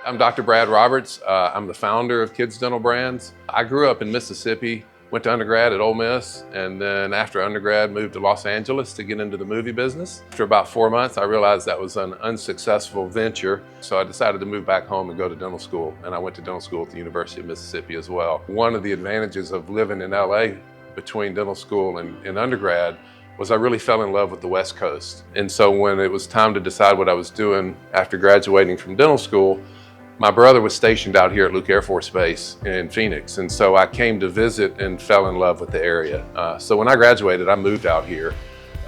I'm Dr. Brad Roberts. I'm the founder of Kids Dental Brands. I grew up in Mississippi, went to undergrad at Ole Miss, and then after undergrad moved to Los Angeles to get into the movie business. After about 4 months, I realized that was an unsuccessful venture, so I decided to move back home and go to dental school, and I went to dental school at the University of Mississippi as well. One of the advantages of living in LA between dental school and undergrad was I really fell in love with the West Coast. And so when it was time to decide what I was doing after graduating from dental school, my brother was stationed out here at Luke Air Force Base in Phoenix. And so I came to visit and fell in love with the area. So when I graduated, I moved out here,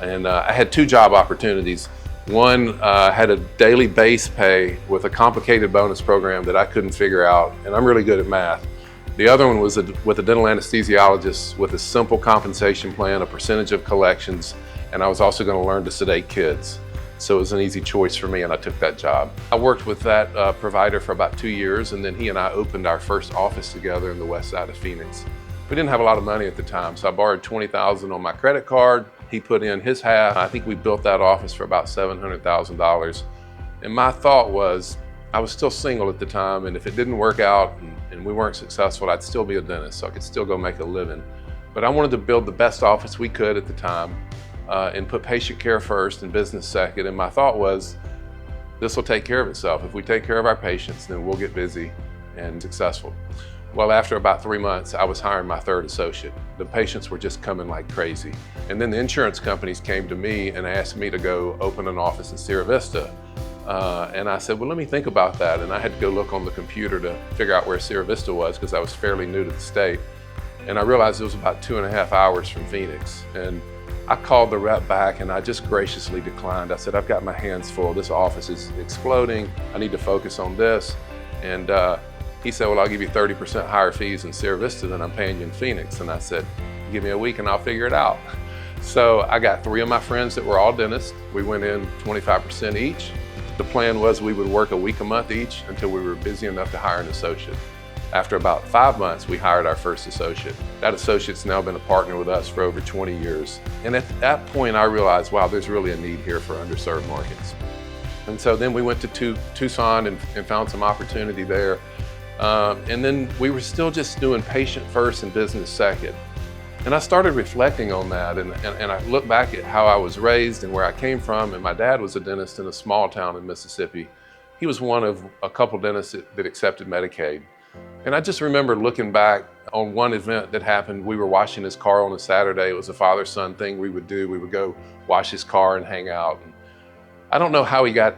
and I had 2 job opportunities. One had a daily base pay with a complicated bonus program that I couldn't figure out, and I'm really good at math. The other one was with a dental anesthesiologist with a simple compensation plan, a percentage of collections, and I was also going to learn to sedate kids. So it was an easy choice for me, and I took that job. I worked with that provider for about 2 years, and then he and I opened our first office together in the west side of Phoenix. We didn't have a lot of money at the time, so I borrowed $20,000 on my credit card. He put in his half. I think we built that office for about $700,000. And my thought was, I was still single at the time, and if it didn't work out and we weren't successful, I'd still be a dentist, so I could still go make a living. But I wanted to build the best office we could at the time and put patient care first and business second. And my thought was, this will take care of itself. If we take care of our patients, then we'll get busy and successful. Well, after about 3 months, I was hiring my 3rd associate. The patients were just coming like crazy. And then the insurance companies came to me and asked me to go open an office in Sierra Vista. And I said, well, let me think about that. And I had to go look on the computer to figure out where Sierra Vista was because I was fairly new to the state. And I realized it was about 2.5 hours from Phoenix. And I called the rep back and I just graciously declined. I said, I've got my hands full. This office is exploding. I need to focus on this. And he said, well, I'll give you 30% higher fees in Sierra Vista than I'm paying you in Phoenix. And I said, give me a week and I'll figure it out. So I got 3 of my friends that were all dentists. We went in 25% each. The plan was we would work a week a month each until we were busy enough to hire an associate. After about 5 months, we hired our first associate. That associate's now been a partner with us for over 20 years. And at that point, I realized, wow, there's really a need here for underserved markets. And so then we went to Tucson and found some opportunity there. And then we were still just doing patient first and business second. And I started reflecting on that, and I looked back at how I was raised and where I came from, and my dad was a dentist in a small town in Mississippi. He was one of a couple dentists that accepted Medicaid. And I just remember looking back on one event that happened. We were washing his car on a Saturday. It was a father-son thing we would do. We would go wash his car and hang out. And I don't know how he got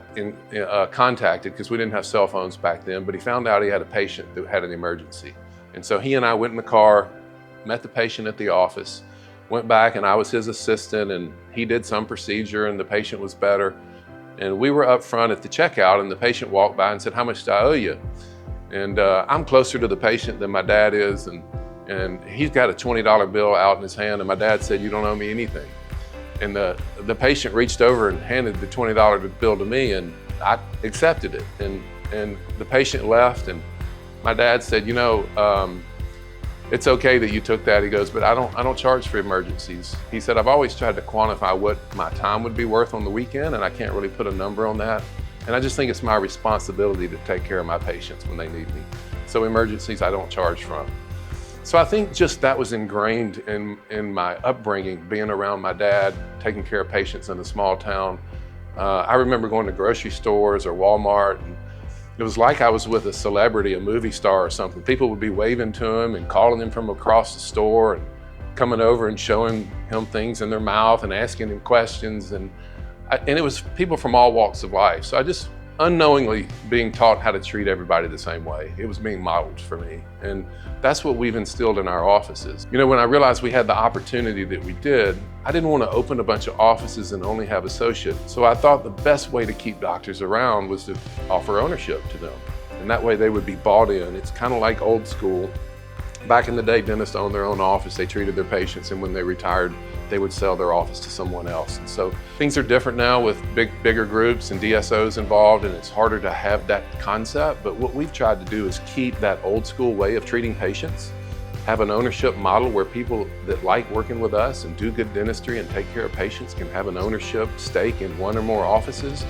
contacted because we didn't have cell phones back then, but he found out he had a patient that had an emergency. And so he and I went in the car, met the patient at the office, went back, and I was his assistant, and he did some procedure and the patient was better. And we were up front at the checkout, and the patient walked by and said, how much do I owe you? And I'm closer to the patient than my dad is, and he's got a $20 bill out in his hand, and my dad said, you don't owe me anything. And the patient reached over and handed the $20 bill to me, and I accepted it. And the patient left, and my dad said, you know, it's okay that you took that. He goes, but I don't charge for emergencies. He said, I've always tried to quantify what my time would be worth on the weekend, and I can't really put a number on that. And I just think it's my responsibility to take care of my patients when they need me. So emergencies I don't charge from. So I think just that was ingrained in my upbringing, being around my dad, taking care of patients in a small town. I remember going to grocery stores or Walmart, and it was like I was with a celebrity, a movie star or something. People would be waving to him and calling him from across the store and coming over and showing him things in their mouth and asking him questions. And it was people from all walks of life. So I just unknowingly being taught how to treat everybody the same way. It was being modeled for me. And that's what we've instilled in our offices. You know, when I realized we had the opportunity that we did, I didn't want to open a bunch of offices and only have associates. So I thought the best way to keep doctors around was to offer ownership to them. And that way they would be bought in. It's kind of like old school. Back in the day, dentists owned their own office. They treated their patients, and when they retired, they would sell their office to someone else. And so things are different now with bigger groups and DSOs involved, and it's harder to have that concept. But what we've tried to do is keep that old school way of treating patients, have an ownership model where people that like working with us and do good dentistry and take care of patients can have an ownership stake in one or more offices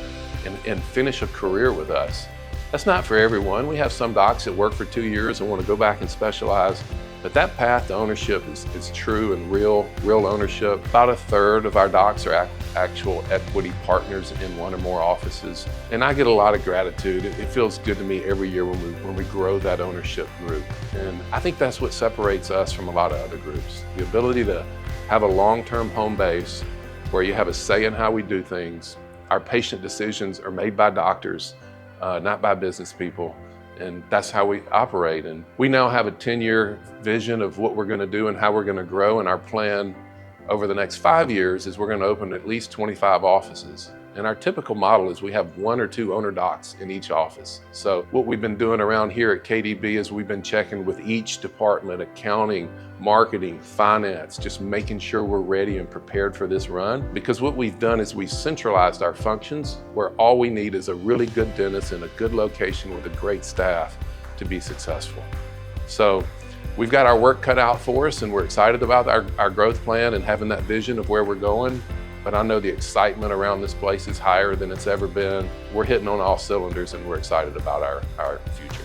and finish a career with us. That's not for everyone. We have some docs that work for 2 years and want to go back and specialize. But that path to ownership is true and real ownership. About a third of our docs are actual equity partners in one or more offices. And I get a lot of gratitude. It feels good to me every year when we grow that ownership group. And I think that's what separates us from a lot of other groups. The ability to have a long-term home base where you have a say in how we do things. Our patient decisions are made by doctors, not by business people. And that's how we operate. And we now have a 10-year vision of what we're going to do and how we're going to grow. And our plan over the next 5 years is we're going to open at least 25 offices. And our typical model is we have 1 or 2 owner docs in each office. So what we've been doing around here at KDB is we've been checking with each department, accounting, marketing, finance, just making sure we're ready and prepared for this run. Because what we've done is we've centralized our functions where all we need is a really good dentist in a good location with a great staff to be successful. So we've got our work cut out for us and we're excited about our growth plan and having that vision of where we're going. But I know the excitement around this place is higher than it's ever been. We're hitting on all cylinders and we're excited about our future.